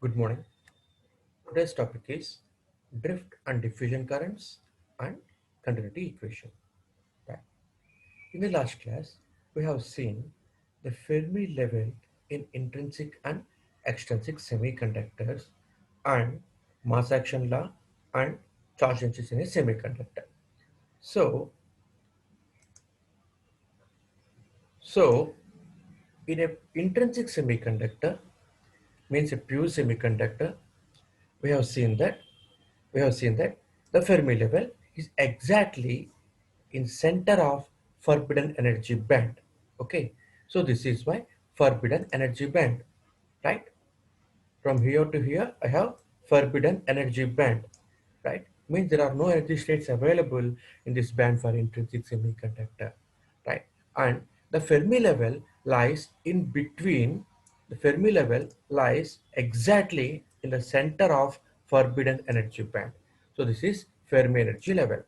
Good morning. Today's topic is drift and diffusion currents and continuity equation. Right. In the last class, we have seen the Fermi level in intrinsic and extrinsic semiconductors and mass action law and charge density in a semiconductor. So, so in a intrinsic semiconductor means a pure semiconductor, we have seen that the Fermi level is exactly in center of forbidden energy band. Okay, so this is my forbidden energy band, right? From here to here, I have forbidden energy band, right? Means there are no energy states available in this band for intrinsic semiconductor, right? And the Fermi level lies in between, the Fermi level lies exactly in the center of forbidden energy band. So this is Fermi energy level.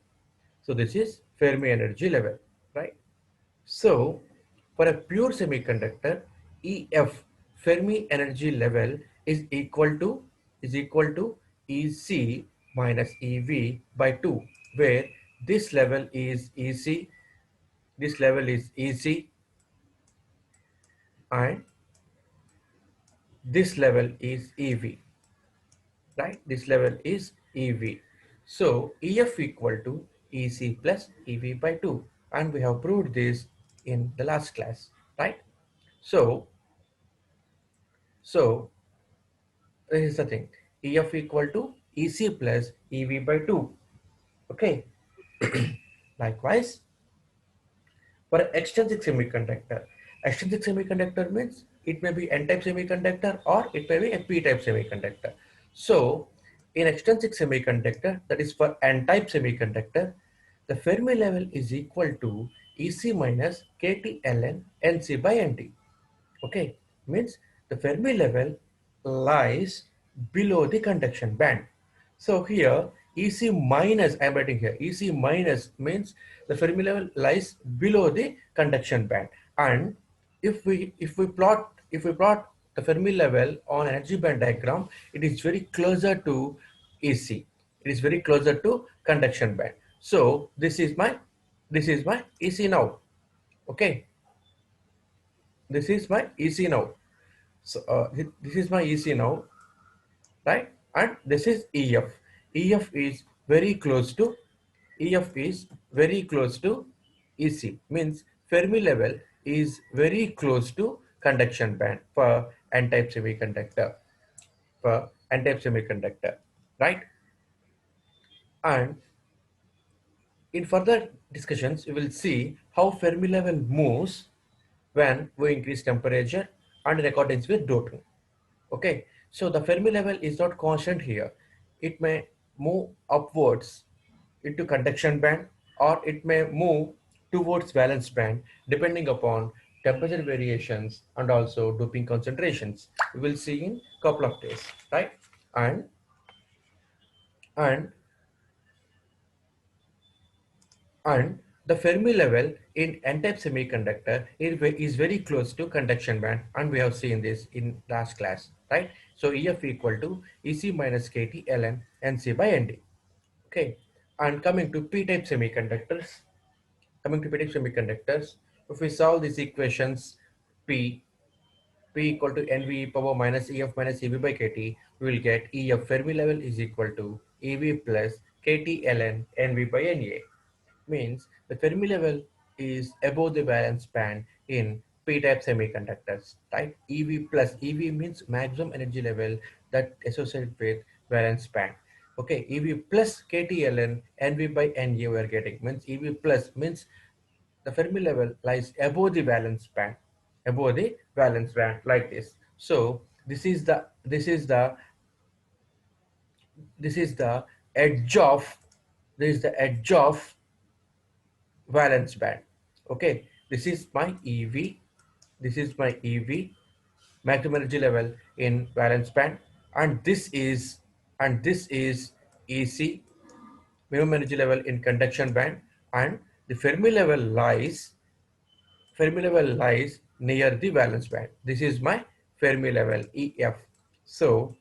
So this is Fermi energy level, right? So, for a pure semiconductor, EF Fermi energy level is equal to EC minus EV by 2, where this level is EC, this level is EC, and this level is EV, right? This level is EV. So, EF equal to EC plus EV by 2, and we have proved this in the last class, right? So, so this is the thing. EF equal to EC plus EV by 2. Okay. Likewise, for extrinsic semiconductor, extrinsic semiconductor means it may be N-type semiconductor or it may be a P-type semiconductor. So, in extrinsic semiconductor, that is for N-type semiconductor, the Fermi level is equal to EC minus KT ln NC by NT. Okay, means the Fermi level lies below the conduction band. So here EC minus, I am writing here, EC minus means the Fermi level lies below the conduction band. And if we plot the Fermi level on energy band diagram, it is very closer to EC. It is very closer to conduction band. So this is my EC now. Okay, this is my EC now. So this is my EC now, right? And this is EF. EF is very close to EF is very close to EC. Means Fermi level is very close to conduction band for N-type semiconductor. For N-type semiconductor, right? And in further discussions, we will see how Fermi level moves when we increase temperature and in accordance with doping. Okay, so the Fermi level is not constant here. It may move upwards into conduction band or it may move towards valence band depending upon temperature variations and also doping concentrations. We will see in couple of days, right? And and and the Fermi level in N-type semiconductor is very close to conduction band, and we have seen this in last class, right? So EF equal to EC minus KT ln NC by ND. Okay, and coming to P-type semiconductors, if we solve these equations, P P equal to NV power minus EF minus EV by KT, we will get EF Fermi level is equal to EV plus KT ln NV by NA. Means the Fermi level is above the valence band in P-type semiconductors, right? EV plus EV means maximum energy level that associated with valence band. Okay, EV plus KTLN NV by NA we are getting, means EV plus means the Fermi level lies above the valence band like this. So this is the edge of valence band. Okay, this is my EV, this is my EV, maximum energy level in valence band, and this is EC, minimum energy level in conduction band, and the Fermi level lies near the valence band. This is my Fermi level EF. So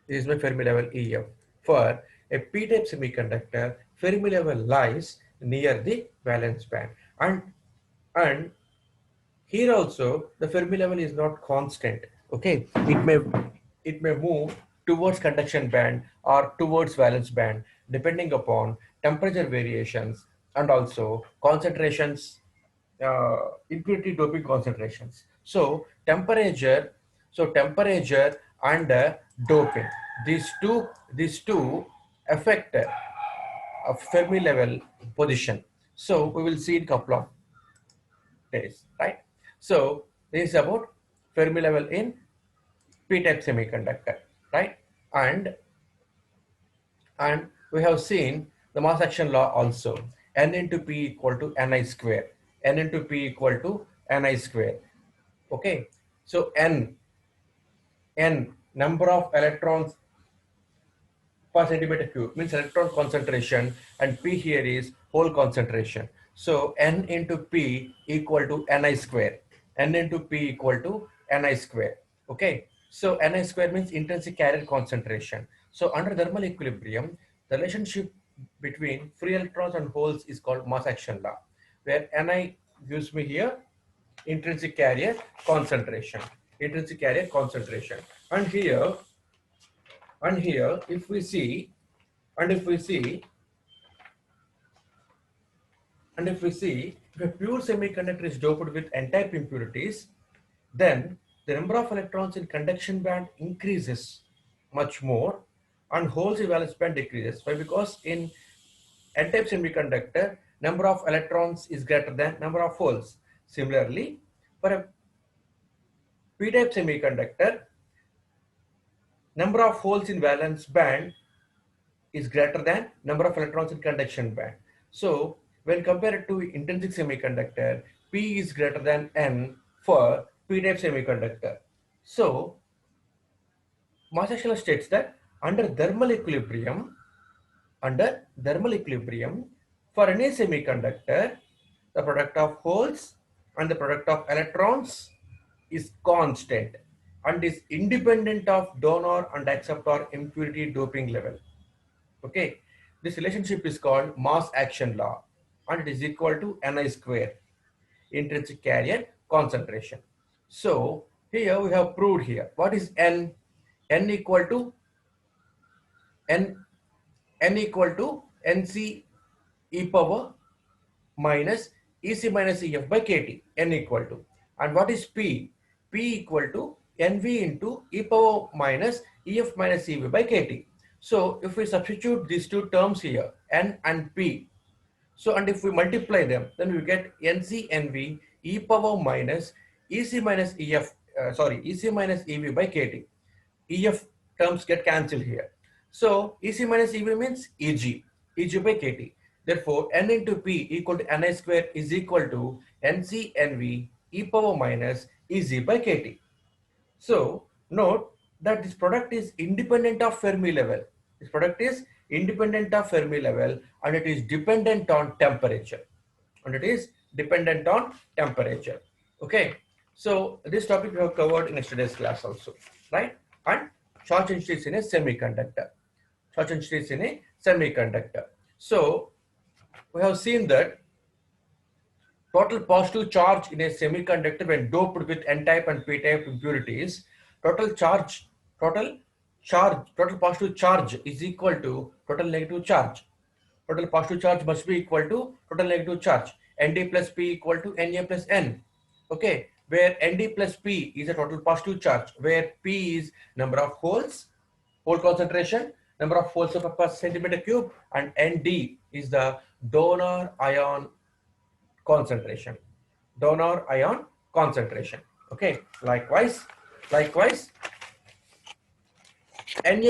This is my Fermi level EF. For a p-type semiconductor, Fermi level lies near the valence band. And here also the Fermi level is not constant. Okay, it may move towards conduction band or towards valence band depending upon temperature variations and also concentrations, impurity doping concentrations. So temperature and doping, these two affect a Fermi level position. So we will see in couple of days, right? So this is about Fermi level in p-type semiconductor, right? And we have seen the mass action law also. N into P equal to Ni square. N into P equal to Ni square. Okay. So N number of electrons per centimeter cube means electron concentration, and P here is hole concentration. So N into P equal to Ni square. N into P equal to Ni square. Okay. So Ni square means intrinsic carrier concentration. So under thermal equilibrium, the relationship between free electrons and holes is called mass action law, where Ni gives me here intrinsic carrier concentration. Intrinsic carrier concentration. And here if we see and if we see and if we see if a pure semiconductor is doped with n-type impurities, then the number of electrons in conduction band increases much more and holes in valence band decreases. Why? Because in n-type semiconductor, number of electrons is greater than number of holes. Similarly, for a p-type semiconductor, number of holes in valence band is greater than number of electrons in conduction band. So when compared to intrinsic semiconductor, P is greater than N for p-type semiconductor. So Marshall states that under thermal equilibrium, for any semiconductor, the product of holes and the product of electrons is constant and is independent of donor and acceptor impurity doping level. Okay, this relationship is called mass action law and it is equal to Ni square, intrinsic carrier concentration. So here we have proved here. What is N? N equal to N, N equal to Nc e power minus Ec minus Ef by Kt, N equal to. And what is P? P equal to Nv into e power minus Ef minus Ev by Kt. So if we substitute these two terms here, N and P, so and if we multiply them, then we get Nc Nv e power minus Ec minus Ef, Ec minus Ev by Kt. Ef terms get cancelled here. So Ec minus Ev means Eg by Kt. Therefore, N into P equal to Ni square is equal to Nc Nv e power minus Eg by Kt. So note that this product is independent of Fermi level. This product is independent of Fermi level and it is dependent on temperature. Okay. So this topic we have covered in yesterday's class also, right? And charge density in a semiconductor. So we have seen that total positive charge in a semiconductor when doped with n-type and p-type impurities, total positive charge is equal to total negative charge. Total positive charge must be equal to total negative charge. Nd plus P equal to Na plus N. Okay, where Nd plus P is a total positive charge, where P is number of holes, hole concentration, number of holes per centimeter cube, and Nd is the donor ion concentration. Okay, likewise, Na plus N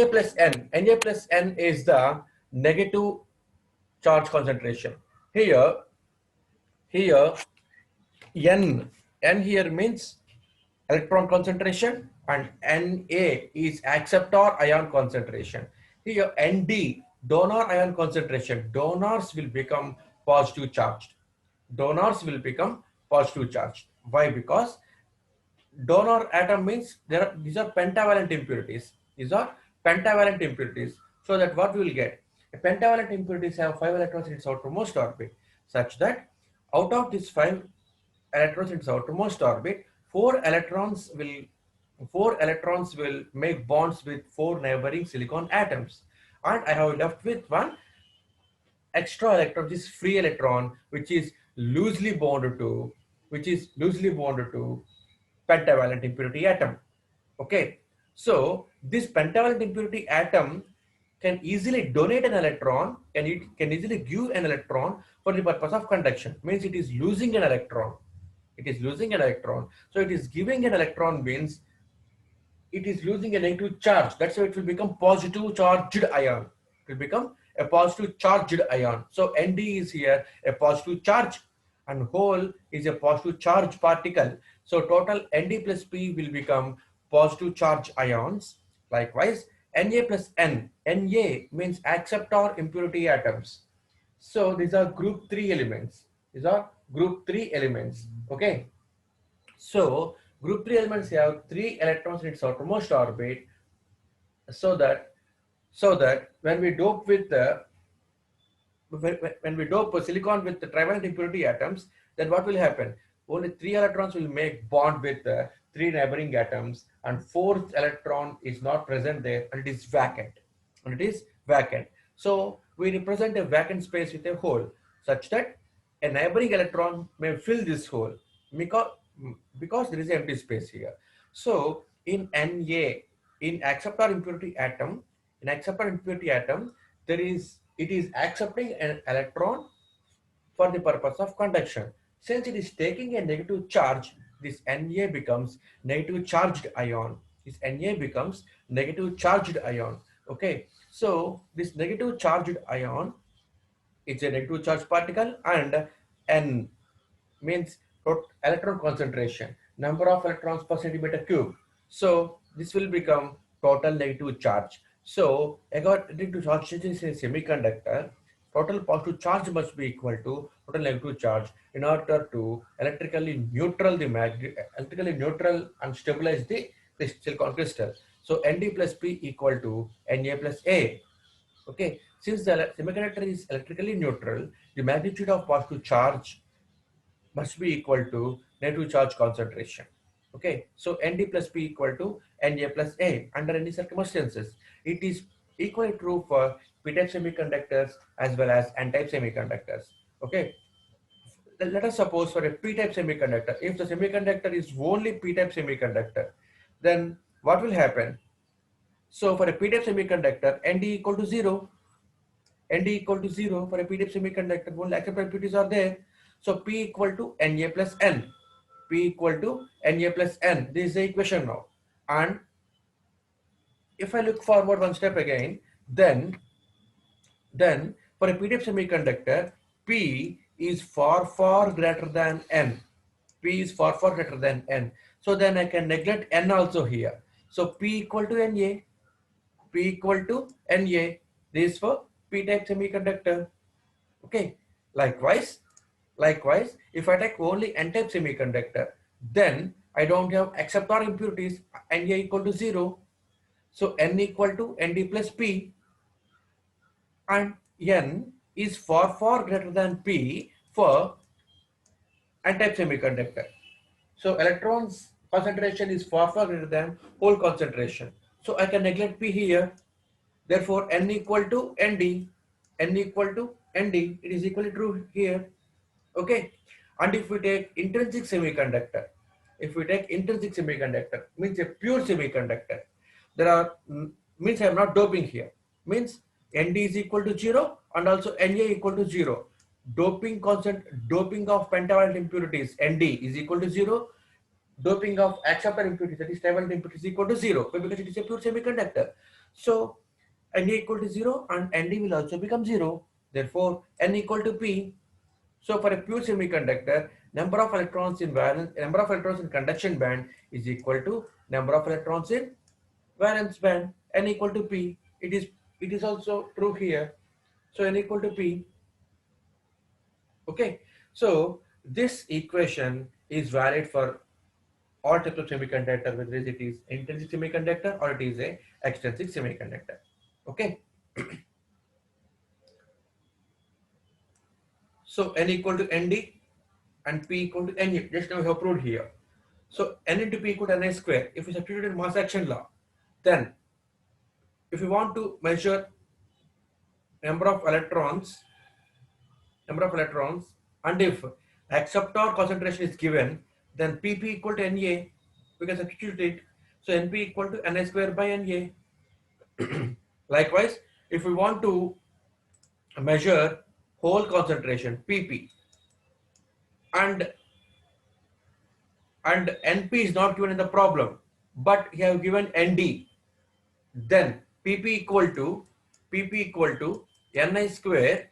is the negative charge concentration. Here N here means electron concentration and Na is acceptor ion concentration. Here Nd, donor ion concentration. Donors will become positive charged. Why? Because donor atom means these are pentavalent impurities. These are pentavalent impurities. So that what we will get? A pentavalent impurities have 5 electrons in its outermost orbit, such that out of these 5 electrons in its outermost orbit, 4 electrons will make bonds with 4 neighboring silicon atoms, and I have left with one extra electron, which is free electron, which is loosely bonded to pentavalent impurity atom. Okay, so this pentavalent impurity atom can easily donate an electron, it can easily give an electron for the purpose of conduction. Means it is losing an electron. It is losing an electron. So it is giving an electron means it is losing a negative charge. That's why it will become positive charged ion. It will become a positive charged ion. So Nd is here a positive charge and hole is a positive charge particle. So total Nd plus P will become positive charge ions. Likewise, Na plus N. Na means acceptor impurity atoms. So these are group 3 elements. These are group 3 elements. Okay. So group 3 elements have 3 electrons in its outermost orbit, so that when we dope with the when we dope silicon with the trivalent impurity atoms, then what will happen? Only 3 electrons will make bond with 3 neighboring atoms, and fourth electron is not present there, and it is vacant. So we represent a vacant space with a hole, such that a neighboring electron may fill this hole because, because there is an empty space here. So in Na, in acceptor impurity atom, there is it is accepting an electron for the purpose of conduction. Since it is taking a negative charge, this Na becomes negative charged ion. This Na becomes negative charged ion. Okay, so this negative charged ion, it's a negative charge particle, and N means electron concentration, number of electrons per centimeter cube. So this will become total negative charge. So according to charge in a semiconductor, total positive charge must be equal to total negative charge in order to electrically neutral and stabilize the silicon crystal. So Nd plus P equal to Na plus A. Okay, since the semiconductor is electrically neutral, the magnitude of positive charge must be equal to negative charge concentration. Okay, so Nd plus P equal to Na plus A under any circumstances. It is equally true for p-type semiconductors as well as n-type semiconductors. Okay, let us suppose for a p-type semiconductor, if the semiconductor is only p-type semiconductor, then what will happen? So for a p-type semiconductor, Nd equal to 0, Nd equal to 0 for a p-type semiconductor, only acceptor impurities are there. So P equal to Na plus N. P equal to Na plus N. This is the equation now. And if I look forward one step again, then for a p-type semiconductor, P is far greater than N. P is far greater than N. So then I can neglect N also here. So P equal to Na. P equal to Na. This is for p-type semiconductor. Okay. Likewise, if I take only n-type semiconductor, then I don't have acceptor impurities, Na equal to 0. So N equal to Nd plus P, and N is far greater than P for n-type semiconductor. So electrons concentration is far greater than hole concentration. So I can neglect P here. Therefore, N equal to Nd. N equal to Nd. It is equally true here. Okay. And if we take intrinsic semiconductor, means a pure semiconductor, there are means I am not doping here. Means Nd is equal to 0 and also Na equal to 0. Doping of pentavalent impurities Nd is equal to 0. Doping of acceptor impurities, that is trivalent impurities, is equal to 0 because it is a pure semiconductor. So Na equal to 0 and Nd will also become 0. Therefore, N equal to P. So for a pure semiconductor, number of electrons in conduction band is equal to number of electrons in valence band. N equal to P. It is also true here. So N equal to P. Okay. So this equation is valid for all types of semiconductor, whether it is intrinsic semiconductor or it is a extrinsic semiconductor. Okay. So N equal to ND and P equal to NU. Just now we have proved here. So N into P equal to Ni square. If we substitute in mass action law, then if we want to measure number of electrons, and if acceptor concentration is given, then Pp equal to Na, we can substitute it. So Np equal to Ni square by Na. Likewise, if we want to measure hole concentration Pp, and Np is not given in the problem, but he have given Nd, then Pp equal to Ni square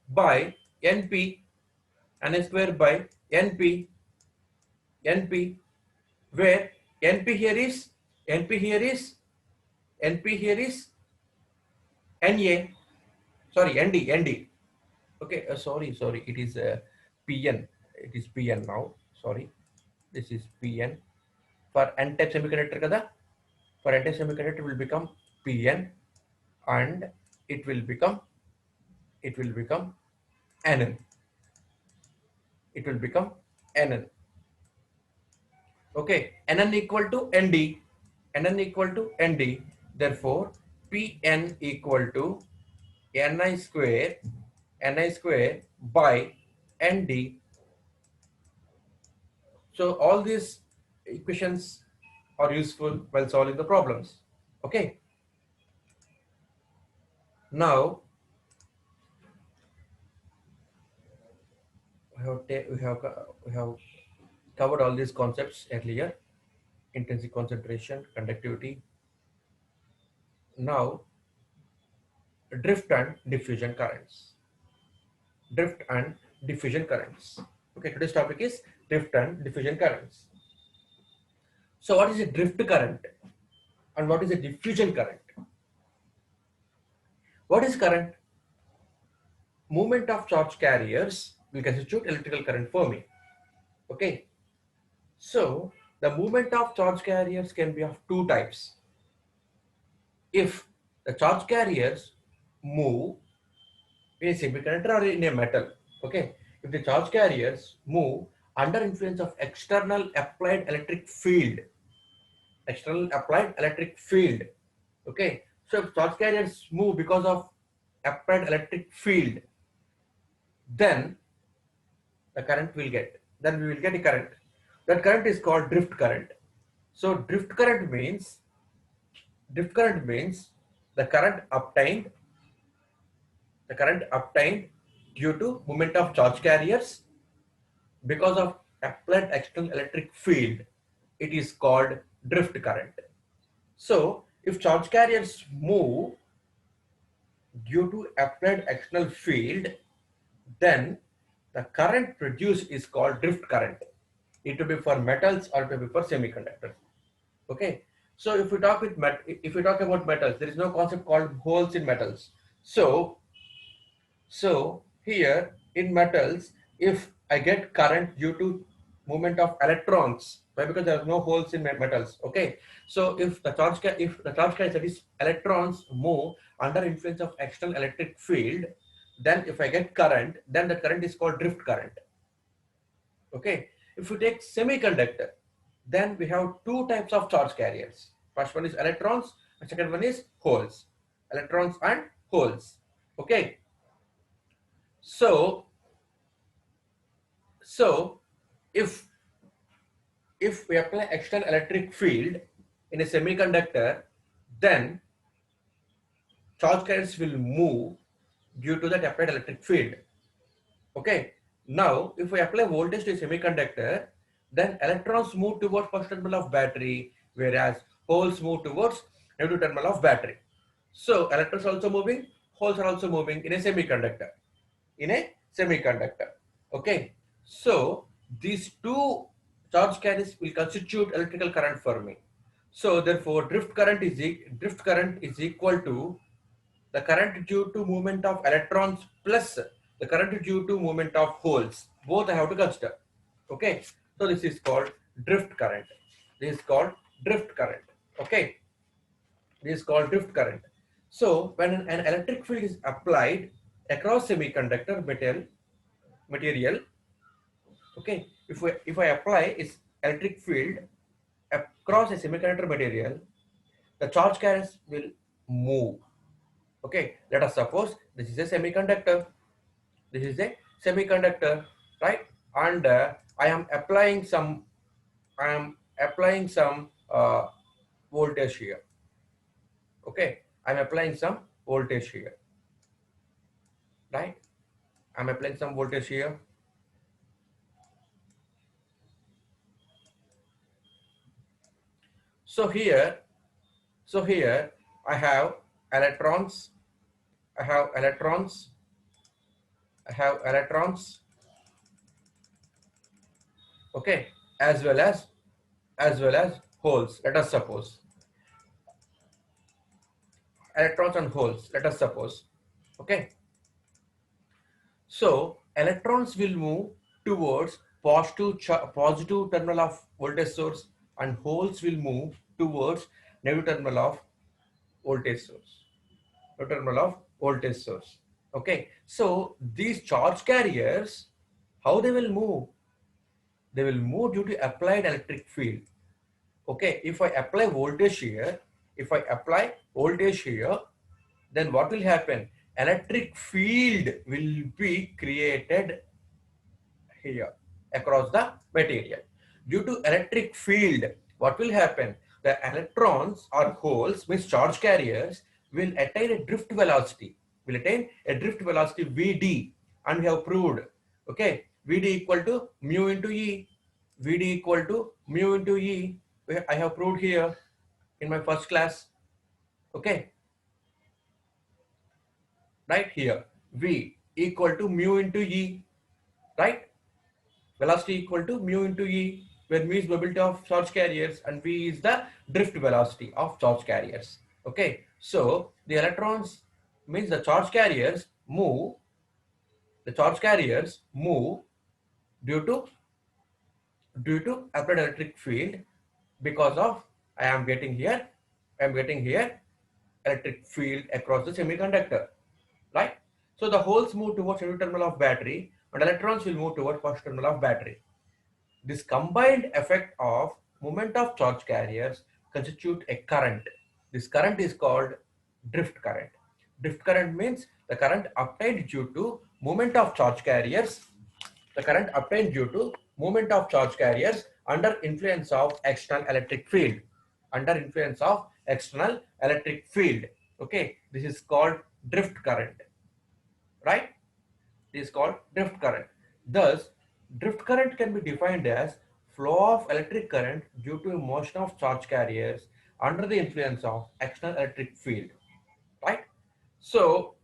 by Np, Ni square by Np, where Np here is Np here is Np here is Na, sorry, Nd. Okay, sorry, it is Pn. It is Pn now. Sorry, this is Pn for N-type semiconductor kada. For N-type semiconductor, it will become Pn, and it will become Nn. It will become Nn. Okay, Nn equal to Nd. Nn equal to Nd. Therefore, Pn equal to Ni square by Nd. So all these equations are useful while solving the problems. Okay. Now we have covered all these concepts earlier: intrinsic concentration, conductivity. Now, drift and diffusion currents. Drift and diffusion currents. Okay, today's topic is drift and diffusion currents. So, what is a drift current and what is a diffusion current? What is current? Movement of charge carriers will constitute electrical current for me. Okay. So, the movement of charge carriers can be of two types. If the charge carriers move in a semiconductor or in a metal, okay, if the charge carriers move under influence of external applied electric field, okay, so if charge carriers move because of applied electric field, then the current will get, then we will get a current. That current is called drift current. So drift current means the current obtained due to movement of charge carriers because of applied external electric field. It is called drift current. So if charge carriers move due to applied external field, then the current produced is called drift current. It will be for metals or it will be for semiconductors. Okay. So if we talk about metals, there is no concept called holes in metals. So here in metals, if I get current due to movement of electrons, why? Because there are no holes in metals. Okay. So if the charge carrier, that is electrons, move under influence of external electric field, then if I get current, then the current is called drift current. Okay. If we take semiconductor, then we have two types of charge carriers. First one is electrons, and second one is holes. Electrons and holes. Okay. So if we apply external electric field in a semiconductor, then charge carriers will move due to that applied electric field. Okay. Now, if we apply voltage to a semiconductor, then electrons move towards positive terminal of battery, whereas holes move towards negative terminal of battery. So electrons are also moving, holes are also moving in a semiconductor. Okay. So these two charge carriers will constitute electrical current for me. So therefore, drift current is equal to the current due to movement of electrons plus the current due to movement of holes. Both I have to consider. Okay. So this is called drift current. This is called drift current. Okay, this is called drift current. So when an electric field is applied across semiconductor material, okay, if I apply its electric field across a semiconductor material, the charge carriers will move. Okay, let us suppose this is a semiconductor. This is a semiconductor, right? And I am applying some voltage here. Okay, I'm applying some voltage here, right? I'm applying some voltage here. So here, so here I have electrons. I have electrons. I have electrons. Okay, as well as holes. Let us suppose electrons and holes. Let us suppose. Okay. So electrons will move towards positive terminal of voltage source, and holes will move towards negative terminal of voltage source. Negative terminal of voltage source. Okay. So these charge carriers, how they will move? They will move due to applied electric field. Okay. If I apply voltage here, if I apply voltage here, then what will happen? Electric field will be created here across the material. Due to electric field, what will happen? The electrons or holes, means charge carriers, will attain a drift velocity. Will attain a drift velocity Vd, and we have proved. Okay, Vd equal to mu into E. Vd equal to mu into E. I have proved here in my first class. Okay, right here. V equal to mu into E. Right? Velocity equal to mu into E, where mu is mobility of charge carriers and V is the drift velocity of charge carriers. Okay, so the electrons, means the charge carriers move. The charge carriers move due to applied electric field, because of I am getting here electric field across the semiconductor, right? So the holes move towards negative terminal of battery, and electrons will move towards positive terminal of battery. This combined effect of movement of charge carriers constitute a current. This current is called drift current. Drift current means the current obtained due to movement of charge carriers. The current obtained due to movement of charge carriers under influence of external electric field. Under influence of external electric field. Okay, this is called drift current, right? Is called drift current. Thus, drift current can be defined as flow of electric current due to motion of charge carriers under the influence of external electric field. Right? So,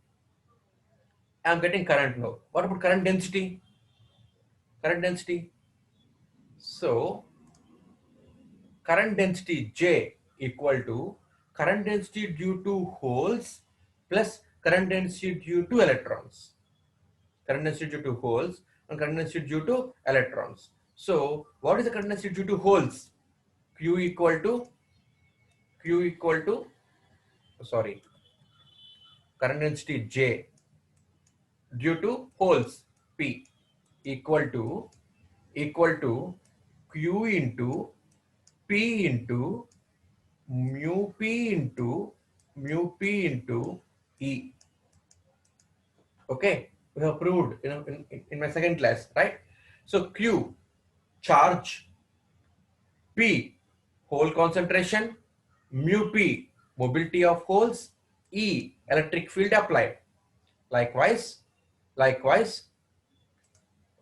I am getting current now. What about current density? Current density. So, current density J equal to current density due to holes plus current density due to electrons. Current density due to holes and current density due to electrons. So what is the current density due to holes? Q equal to sorry, current density J due to holes P equal to Q into P into mu P into E. Okay, we have proved in my second class, right? So Q, charge, P, hole concentration, mu P, mobility of holes, E, electric field applied. Likewise,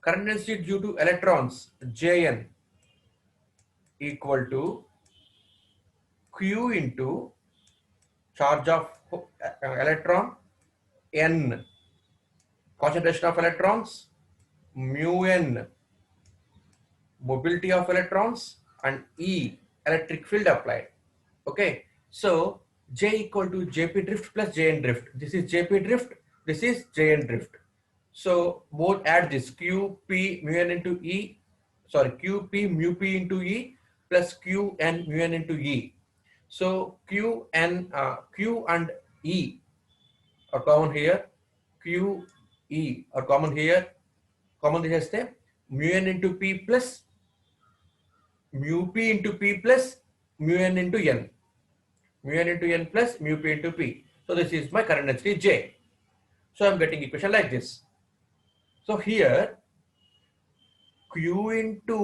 current density due to electrons, Jn, equal to Q into charge of electron, N, concentration of electrons, mu N, mobility of electrons, and E, electric field applied. Okay, so J equal to Jp drift plus Jn drift. This is Jp drift, this is Jn drift. So both add this Q, P, mu N into E, sorry, QP mu P into E plus QN mu N into E. So Q and E are common here. Q, E are common here. Common చేస్తే mu N into P plus mu P into P plus mu N into N. Mu N into N plus mu P into P. So this is my current density J. So I'm getting equation like this. So here Q into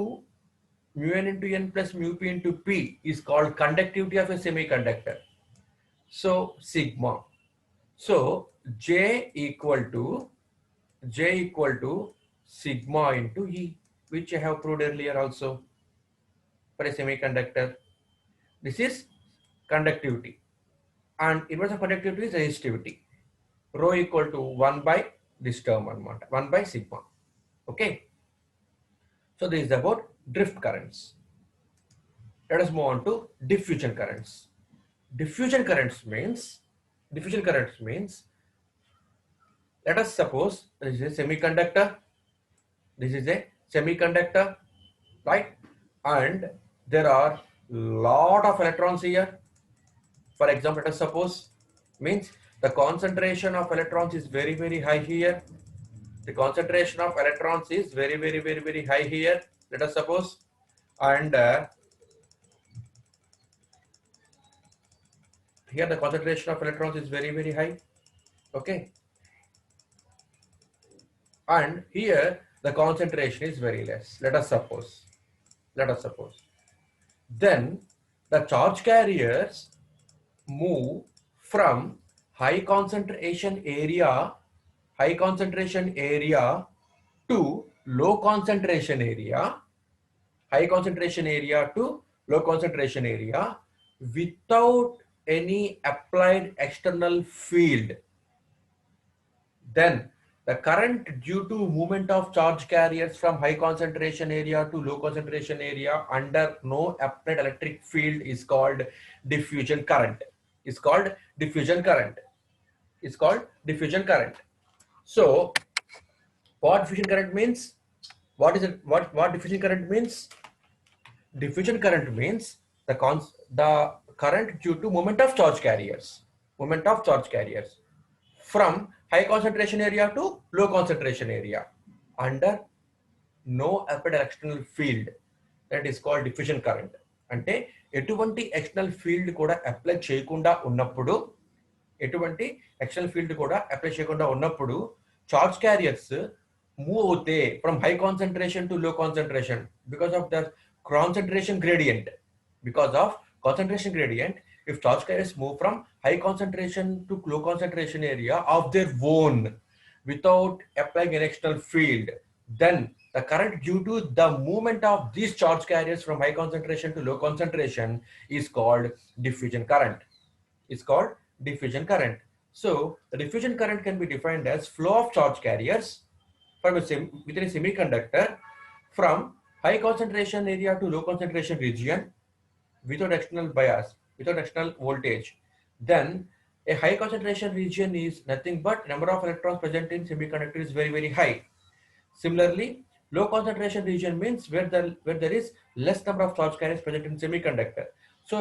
mu N into N plus mu P into P is called conductivity of a semiconductor. So sigma. So J equal to sigma into E, which I have proved earlier also for a semiconductor. This is conductivity, and inverse of conductivity is resistivity. Rho equal to 1 by this term, 1 by sigma. Okay. So this is about drift currents. Let us move on to diffusion currents. Diffusion currents means, let us suppose this is a semiconductor. This is a semiconductor, right? And there are lot of electrons here. For example, let us suppose, means the concentration of electrons is very, very high here. The concentration of electrons is very, very, very, very high here. Let us suppose, and here the concentration of electrons is very, very high. Okay, and here the concentration is very less. Let us suppose. Then the charge carriers move from high concentration area to low concentration area, high concentration area to low concentration area without any applied external field. Then the current due to movement of charge carriers from high concentration area to low concentration area under no applied electric field is called diffusion current. Is called diffusion current. Is called diffusion current. So what diffusion current means? What is it? What diffusion current means? Diffusion current means the current due to movement of charge carriers. Movement of charge carriers from high concentration area to low concentration area under no applied external field, that is called diffusion current. అంటే ఎటువంటి external field కూడా apply చేయకుండా ఉన్నప్పుడు charge carriers move అవుతాయి from high concentration to లో concentration because of the concentration gradient. Because of concentration gradient, if charge carriers move from high concentration to low concentration area of their own without applying an external field, then the current due to the movement of these charge carriers from high concentration to low concentration is called diffusion current. Is called diffusion current. So the diffusion current can be defined as flow of charge carriers from within a semiconductor from high concentration area to low concentration region without external bias, without external voltage. Then a high concentration region is nothing but number of electrons present in semiconductor is very, very high. Similarly, low concentration region means where there is less number of charge carriers present in semiconductor. So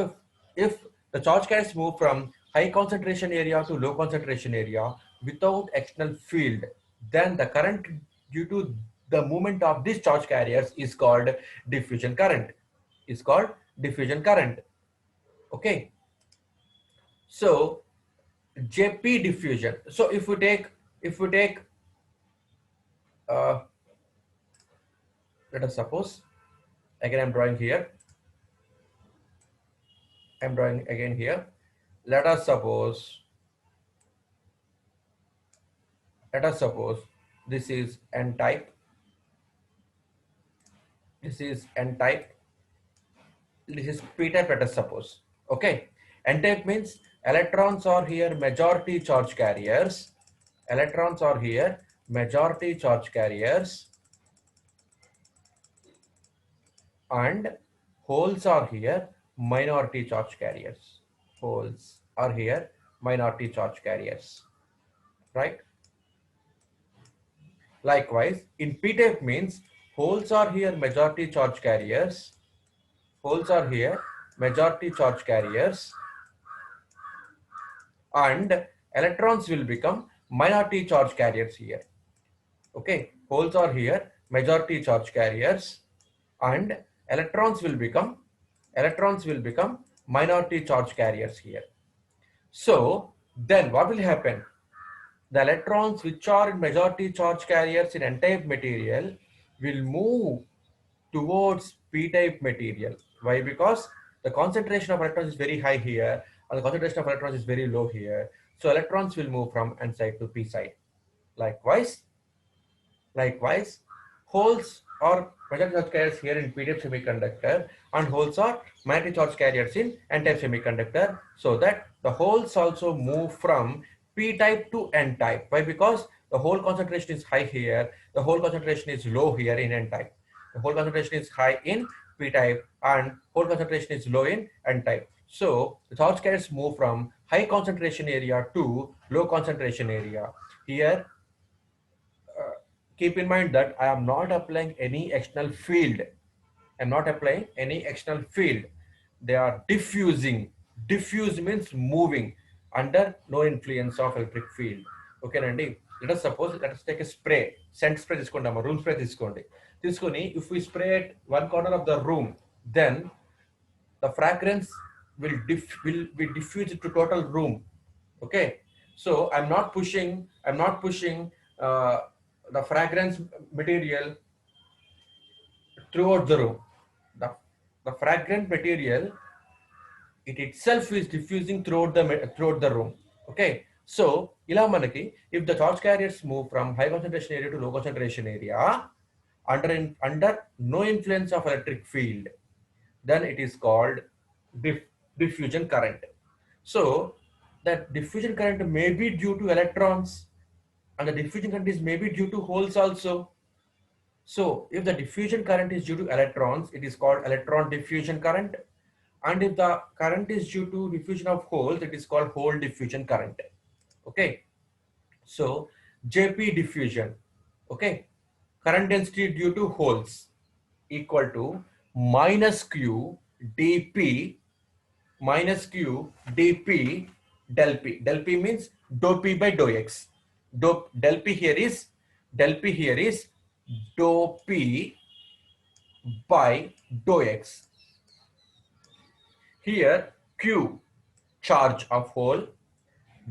if the charge carriers move from high concentration area to low concentration area without external field, then the current due to the movement of these charge carriers is called diffusion current. Is called diffusion current. Okay, so JP diffusion. So if we take let us suppose, again I'm drawing here, I'm drawing again here. Let us suppose this is N type, this is N type, this is P type, let us suppose. Okay, N type means electrons are here majority charge carriers, electrons are here majority charge carriers, and holes are here minority charge carriers. Holes are here minority charge carriers, right? Likewise, in P type means Holes are here majority charge carriers. Holes are here majority charge carriers, and electrons will become minority charge carriers here. Okay, holes are here majority charge carriers, and electrons will become minority charge carriers here. So then what will happen? The electrons which are in majority charge carriers in n-type material will move towards p-type material. Why? Because the concentration of electrons is very high here and the concentration of electrons is very low here. So electrons will move from n side to p side. Likewise, Likewise, holes are majority charge carriers here in p-type semiconductor, and holes are minority charge carriers in n-type semiconductor, so that the holes also move from p-type to n-type. Why? Because the hole concentration is high here, the hole concentration is low here in n-type. The hole concentration is high in p-type and hole concentration is low in n-type. So the charge carriers move from high concentration area to low concentration area. Here keep in mind that I am not applying any external field. I'm not applying any external field. They are diffusing. Diffuse means moving under no influence of electric field. Okay, Nandi. Let us take a spray. Scent spray తీసుకోండి, room spray తీసుకోండి. If we spray at one corner of the room, then the fragrance will be diffused to total room. Okay, so I'm not pushing the fragrance material throughout the room. The fragrant material it itself is diffusing throughout the room. Okay, so ila manaki if the charge carriers move from high concentration area to low concentration area under no influence of electric field, then it is called diffusion current. So that diffusion current may be due to electrons, and the diffusion current is maybe due to holes also. So if the diffusion current is due to electrons, it is called electron diffusion current. And if the current is due to diffusion of holes, it is called hole diffusion current. Okay. So JP diffusion, okay, current density due to holes equal to minus Q dP del P. Del P means dou P by dou X. Del P here is dou P by dou X. Here Q charge of hole,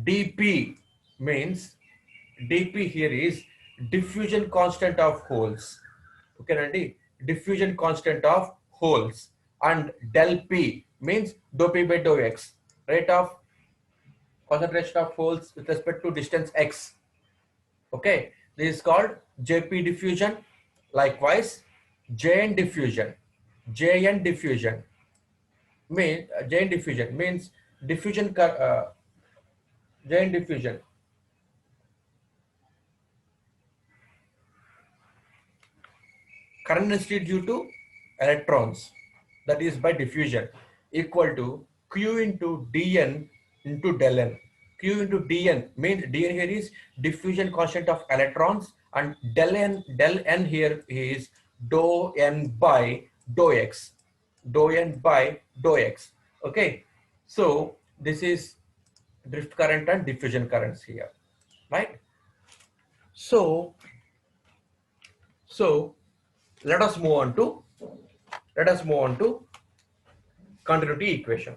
dP means dP here is diffusion constant of holes. Okay, Nandi? Diffusion constant of holes, and del P means dou P by dou X, rate of concentration of holes with respect to distance x. Okay, this is called JP diffusion. Likewise, JN diffusion. JN diffusion means diffusion. JN diffusion. Current density due to electrons, that is by diffusion, equal to Q into dN into del N. Q into dN means dN here is diffusion constant of electrons, and del N here is dou N by dou X. Dou N by dou X. Okay, so this is drift current and diffusion currents here, right? So let us move on to continuity equation.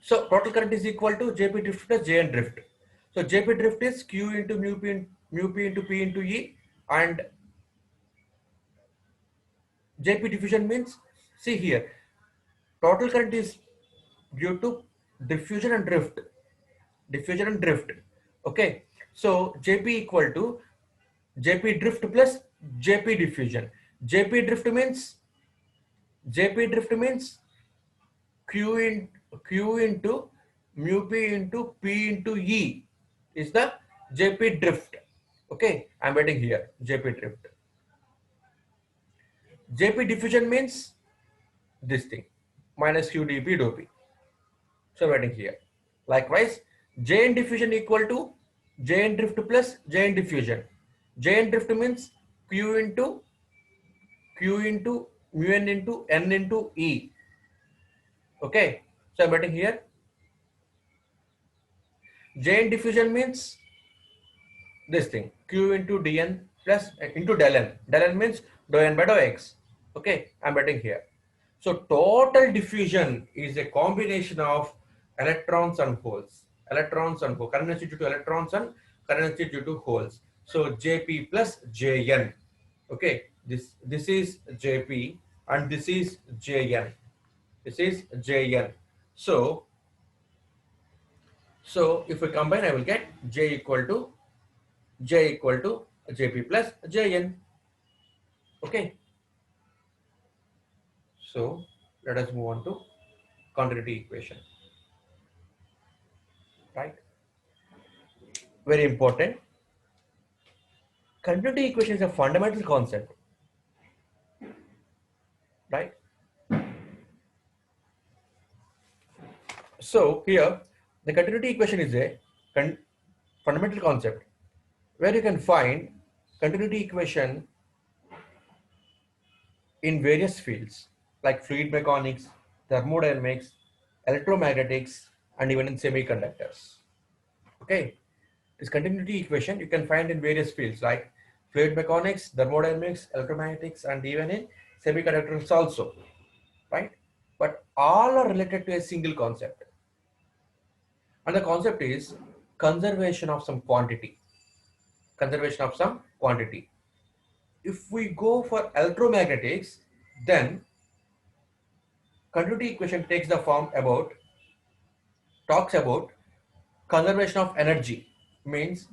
So total current is equal to JP drift plus JN drift. So JP drift is Q into mu P into P into E, and JP diffusion means, see here, total current is due to diffusion and drift. Diffusion and drift. Okay. So JP equal to JP drift plus JP diffusion. JP drift means Q into mu P into P into E is the JP drift. Okay, I'm writing here JP drift. JP diffusion means this thing minus Q dP dou P. So I'm writing here. Likewise, JN diffusion equal to JN drift plus JN diffusion. JN drift means Q into mu n into n into E. Okay, so I'm writing here. JN diffusion means this thing, Q into dn plus into del n. Del n means dou n by dou x. Okay, I'm writing here. So total diffusion is a combination of electrons and holes. Electrons and holes. Current due to electrons and current due to holes. So Jp plus Jn. Okay, this is Jp and this is Jn. This is Jn. So if we combine, I will get J equal to Jp plus Jn. Okay. So let us move on to continuity equation. Right. Very important. Continuity equation is a fundamental concept. Right. So here the continuity equation is a fundamental concept where you can find continuity equation in various fields like fluid mechanics, thermodynamics, electromagnetics, and even in semiconductors. Okay, this continuity equation you can find in various fields like fluid mechanics, thermodynamics, electromagnetics, and even in semiconductors also, right? But all are related to a single concept. And the concept is conservation of some quantity. Conservation of some quantity. If we go for electromagnetics, then continuity equation takes the form about, talks about conservation of energy, means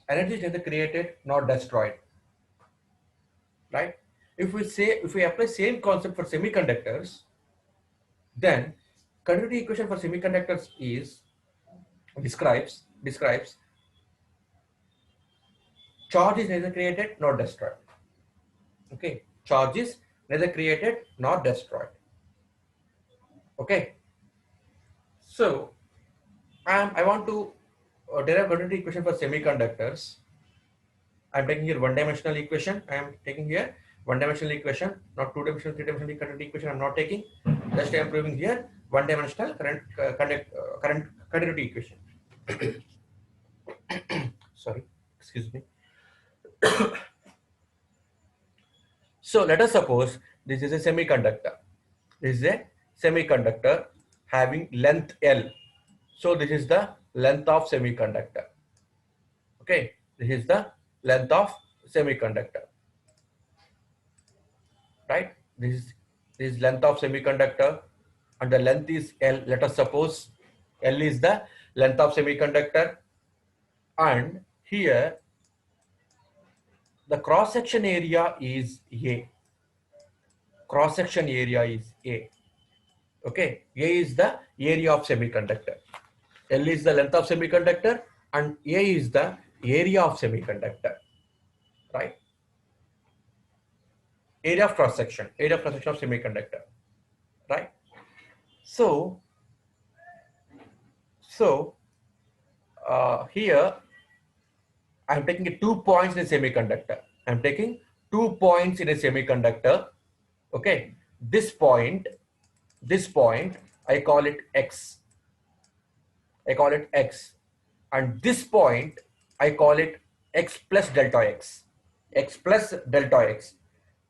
energy is neither created nor destroyed, right? If we apply same concept for semiconductors, then continuity equation for semiconductors is describes charge is neither created nor destroyed. Okay, charge is neither created nor destroyed. Okay, so I want to derive continuity equation for semiconductors. I'm taking here one-dimensional equation. I am taking here one-dimensional equation, not two-dimensional, three-dimensional continuity equation. I'm not taking. Just I am proving here one-dimensional current continuity equation. Sorry, excuse me. So let us suppose this is a semiconductor. This is a semiconductor having length L. So this is the length of semiconductor. Okay, this is the length of semiconductor. Right? This is length of semiconductor, and the length is L. Let us suppose L is the length of semiconductor, and here the cross section area is A. Cross section area is A. Okay, A is the area of semiconductor. L is the length of semiconductor, and A is the area of semiconductor. Right? Area of cross section of semiconductor. Right? So here I'm taking 2 points in a semiconductor. I'm taking 2 points in a semiconductor. Okay, this point, I call it X. And this point, I call it X plus delta X.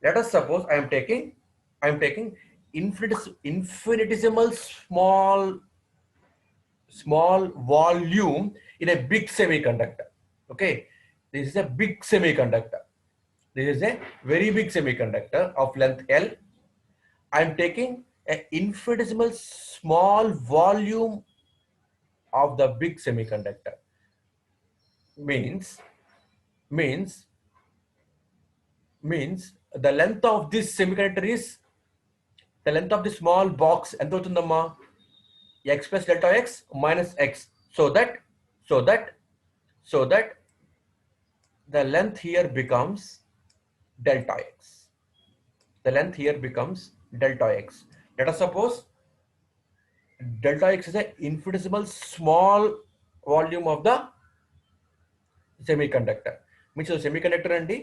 Let us suppose I am taking infinitesimal small volume in a big semiconductor. Okay, this is a big semiconductor. This is a very big semiconductor of length L. I am taking an infinitesimal small volume of the big semiconductor. Means the length of this semiconductor is the length of the small box. ఎంత అవుతుందమ్మా? X plus delta X minus X. So that the length here becomes delta X. The length here becomes delta X. Let us suppose delta X is an infinitesimal small volume of the semiconductor. Means semiconductor అండి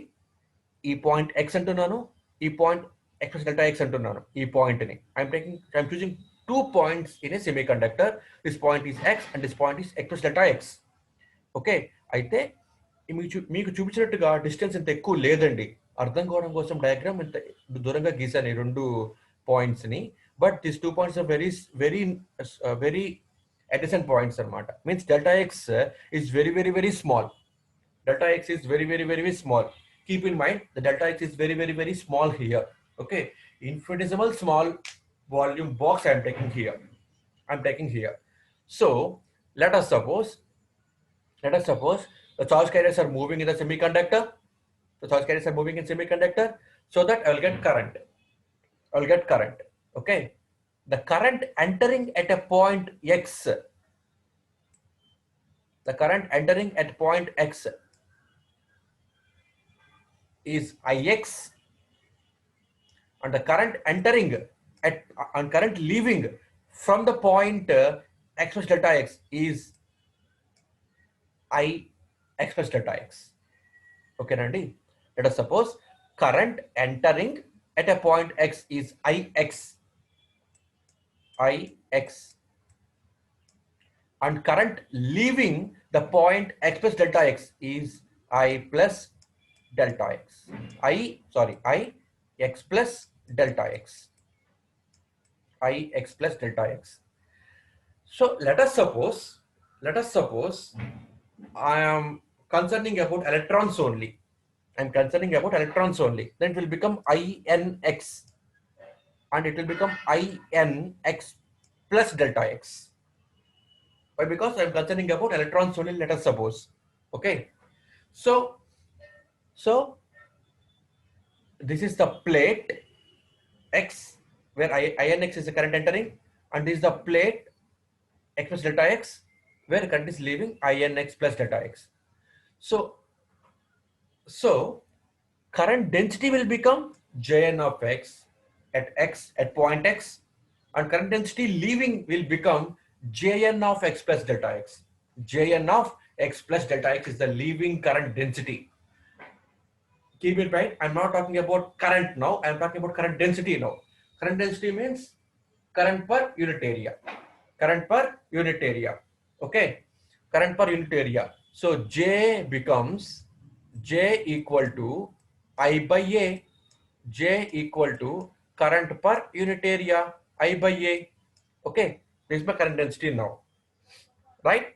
ఈ point x అంటున్నాను, ఈ point x plus delta x అంటున్నాను. ఈ point ని I'm choosing 2 points in a semiconductor. This point is x and this point is x plus delta x. Okay, అయితే మీకు చూపించినట్టుగా డిస్టెన్స్ ఇంత ఎక్కువ లేదండి. అర్థం కావడం కోసం డయాగ్రామ్ ఇంత దూరంగా గీసాను ఈ 2 points ని. But this 2 points are very very very adjacent points అన్నమాట. Means delta x is very very very small. Delta x is very very very very small. Keep in mind the delta x is very very very small here. Okay, infinitesimal small volume box I am taking here. So let us suppose the charge carriers are moving in the semiconductor. So that I will get current. Okay, the current entering at a point x, is Ix, and the current entering and current leaving from the point x plus delta x is Ix plus delta x. Okay, Nandi. Let us suppose current entering at a point x is Ix, and current leaving the point x plus delta x is I plus delta x. Ix plus delta x. Ix plus delta x. So let us suppose I am concerning about electrons only. Then it will become Inx, and it will become Inx plus delta x. Why? Because I am concerning about electrons only. Let us suppose. Okay. So this is the plate x where Inx is the current entering, and this is the plate x plus delta x where current is leaving Inx plus delta x. So current density will become Jn of x at point x, and current density leaving will become Jn of x plus delta x. Jn of x plus delta x is the leaving current density. Keep in mind, I'm not talking about current now, I'm talking about current density now. Current density means current per unit area. Okay, current per unit area. So J becomes J equal to I by A. J equal to current per unit area I by A. Okay, this is my current density now, right?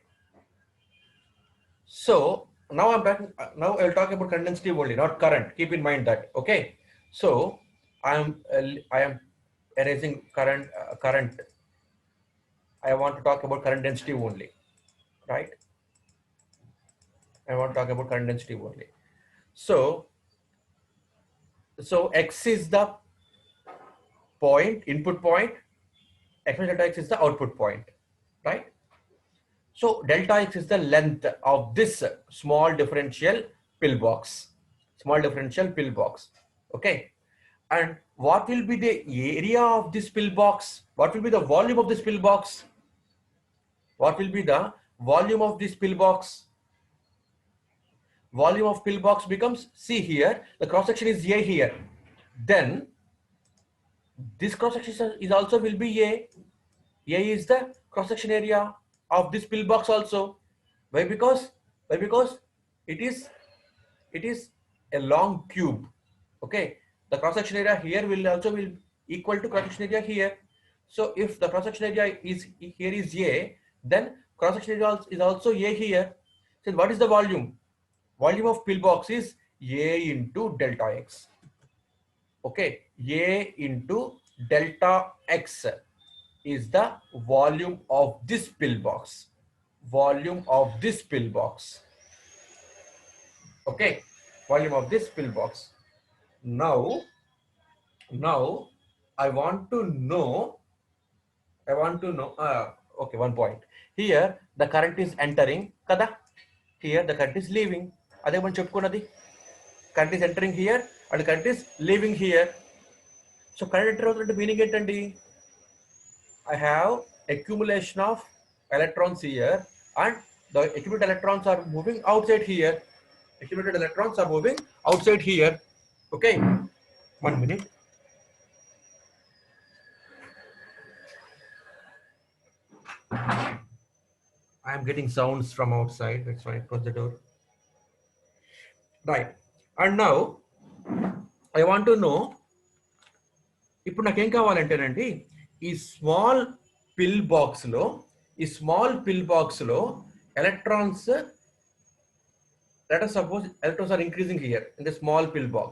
So now I will talk about current density only, not current. Keep in mind that. Okay, so I am erasing current. I want to talk about current density only, right? I want to talk about current density only. So x is the point, input point, x plus delta x is the output point, right? So delta x is the length of this small differential pillbox. Okay, and what will be the area of this pillbox? What will be the volume of this pillbox? Volume of pillbox becomes, see here, the cross section is A here. Then this cross section is also will be A. A is the cross section area of this pillbox also. Why? Because it is a long cube. Okay, the cross section area here will equal to cross section area here. So if the cross section area is here is A, then cross section area is also A here. So what is the volume? Volume of pillbox is A into delta x. Okay, A into delta x is the volume of this pillbox. Okay, volume of this pillbox. Now I want to know okay, one point. Here the current is entering kada, here the current is leaving. Ade man cheptukunnadi, current is entering here and current is leaving here. So current enter avutante meaning entandi, I have accumulation of electrons here and the accumulated electrons are moving outside here. Accumulated electrons are moving outside here. Okay, 1 minute. I am getting sounds from outside. That's why I close the door. Right. And now I want to know, ఇప్పుడు నాకేం కావాలంటేనండి, ఈ small పిల్ box లో electrons, let us suppose electrons are increasing here in the small pill box.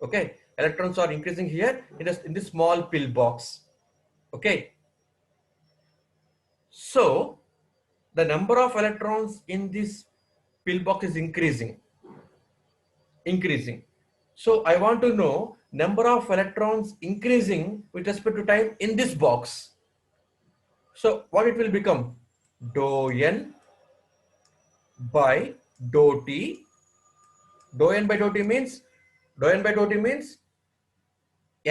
Okay, electrons are increasing here in this small pill box. Okay, so the number of electrons in this pill box is increasing. So I want to know number of electrons increasing with respect to time in this box. So what it will become? Dou n by dou t. Dou n by dou t means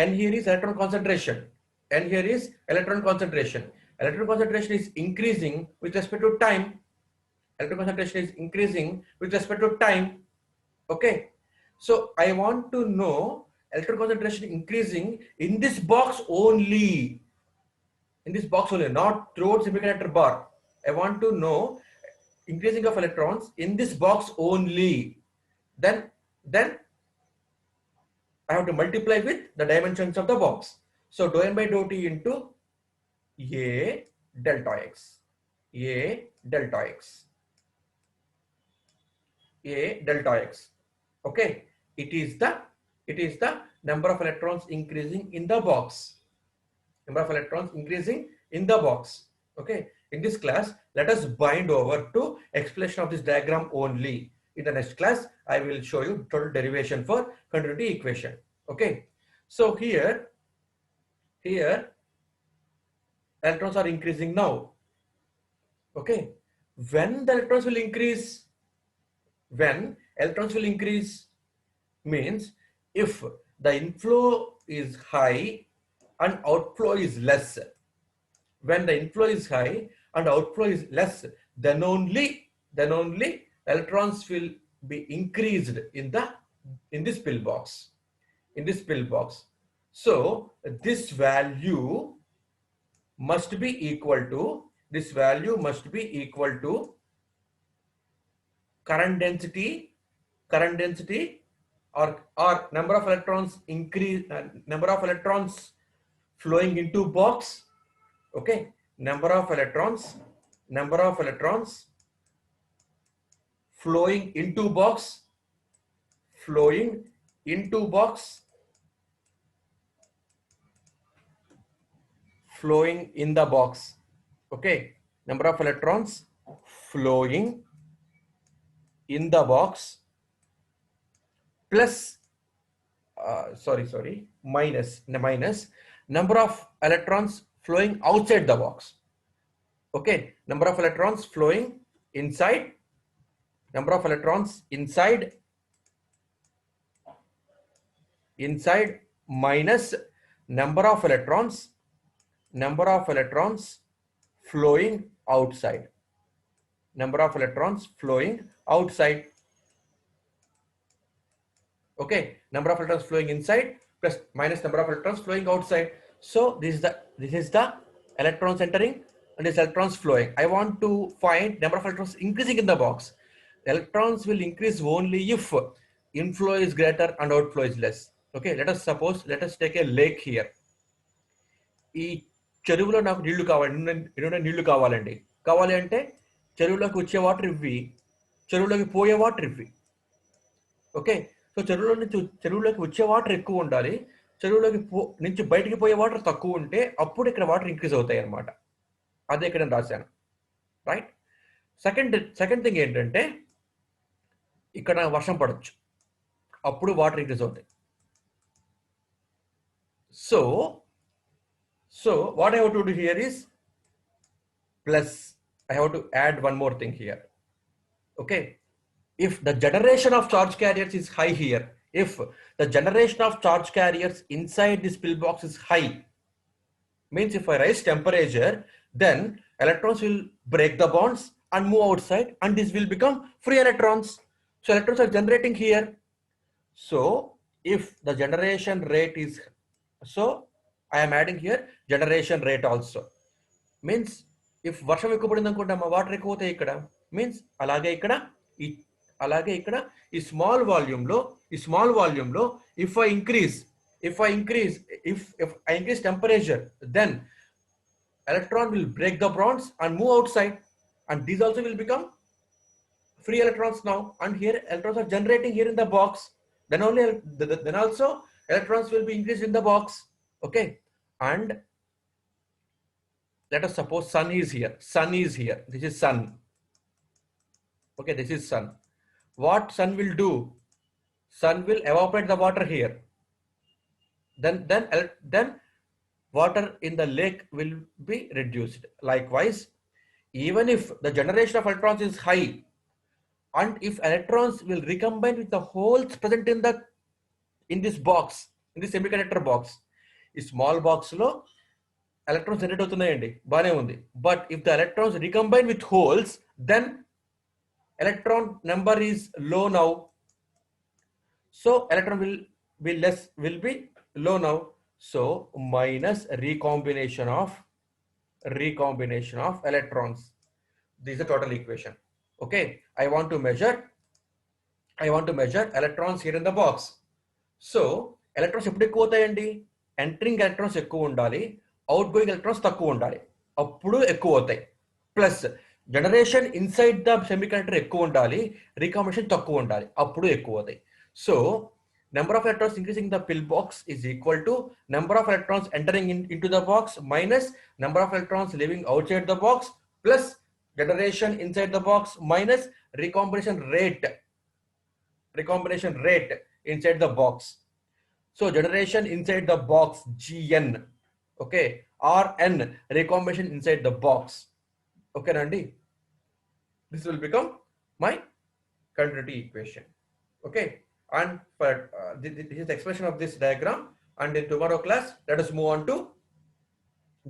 n here is electron concentration. N here is electron concentration. Electron concentration is increasing with respect to time. Electron concentration is increasing with respect to time. Okay. So I want to know electron concentration increasing in this box only. In this box only, not throughout semiconductor bar. I want to know increasing of electrons in this box only. Then I have to multiply with the dimensions of the box. So dou n by dou t into A delta x. A delta x. A delta x. Okay. It is the number of electrons increasing in the box. Number of electrons increasing in the box. Okay. In this class, let us bind over to explanation of this diagram only. In the next class, I will show you total derivation for continuity equation. Okay. So here electrons are increasing now. Okay. When the electrons will increase? When electrons will increase means if the inflow is high and outflow is less. When the inflow is high and outflow is less, then only electrons will be increased in this pill box. So this value must be equal to current density or number of electrons number of electrons flowing into box. Okay, number of electrons flowing into box flowing in the box. Okay, number of electrons flowing in the box plus minus number of electrons flowing outside the box. Okay, number of electrons flowing inside, number of electrons inside minus number of electrons flowing outside. Number of electrons flowing outside. Okay, number of electrons flowing inside plus minus number of electrons flowing outside. So this is the electrons entering and this electrons flowing. I want to find number of electrons increasing in the box. Electrons will increase only if inflow is greater and outflow is less. Okay, let us take a lake here. ఈ చెరువులో నాకు నీళ్లు కావాలండి. కావాలి అంటే చెరువులోకి వచ్చే water ఇవ్వి, చెరువులోకి పోయే వాటర్ ఇవ్వి. ఓకే, సో చెరువులోకి వచ్చే వాటర్ ఎక్కువ ఉండాలి, చెరువులోకి నుంచి బయటికి పోయే వాటర్ తక్కువ ఉంటే అప్పుడు ఇక్కడ వాటర్ ఇంక్రీజ్ అవుతాయి అన్నమాట. అదే ఇక్కడ నేను రాశాను. రైట్. సెకండ్ థింగ్ ఏంటంటే ఇక్కడ వర్షం పడవచ్చు, అప్పుడు వాటర్ ఇంక్రీజ్ అవుతాయి. So what I have to do here is plus I have to add one more thing here. Okay, if the generation of charge carriers is high here, if the generation of charge carriers inside this pill box is high, means if I raise temperature, then electrons will break the bonds and move outside and this will become free electrons. So electrons are generating here. So if the generation rate is, so I am adding here generation rate also. Means if వర్షం ఎక్కువ పడింది అనుకుంటామా water ఎక్కువ అవుతాయి ఇక్కడ. Means అలాగే ఇక్కడ ఈ అలాగే ఇక్కడ ఈ స్మాల్ వాల్యూమ్ లో if I increase if I increase temperature, then electron will break the bonds and move outside, and these also will become free electrons now, and here electrons are generating here in the box. Then only then also electrons will be increased in the box. Okay, and let us suppose sun is here. This is sun. Okay, this is sun. What sun will do? Sun will evaporate the water here. Then water in the lake will be reduced. Likewise, even if the generation of electrons is high, and if electrons will recombine with the holes present in this box, in this semiconductor box, ఈ small box లో electrons generate అవుతున్నాయండి, బానే ఉంది. But if the electrons recombine with holes, then electron number is low now. So electron will be low now. So minus recombination of electrons. This is the total equation. Okay, I want to measure electrons here in the box. So electrons ఎప్పుడు ఎక్కువ అవుతాయండి? Entering electrons ఎక్కువ ఉండాలి, out going electrons తక్కువ ఉండాలి, అప్పుడు ఎక్కువ అవుతాయి. Plus generation inside the semiconductor ఎక్కువ ఉండాలి, రీకాంబినేషన్ తక్కువ ఉండాలి, అప్పుడు ఎక్కువ అవుతాయి. So number of electrons increasing in the pill box is equal to number of electrons entering into the box minus number of electrons leaving outside the box plus generation inside the box minus recombination rate inside the box. So generation inside the box Gn, okay, or n recombination inside the box. Okay, Nandi, this will become my continuity equation. Okay, and for this is the expression of this diagram, and in tomorrow class let us move on to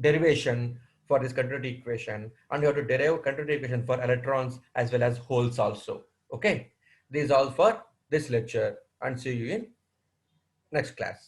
derivation for this continuity equation, and you have to derive continuity equation for electrons as well as holes also. Okay, this is all for this lecture, and see you in next class.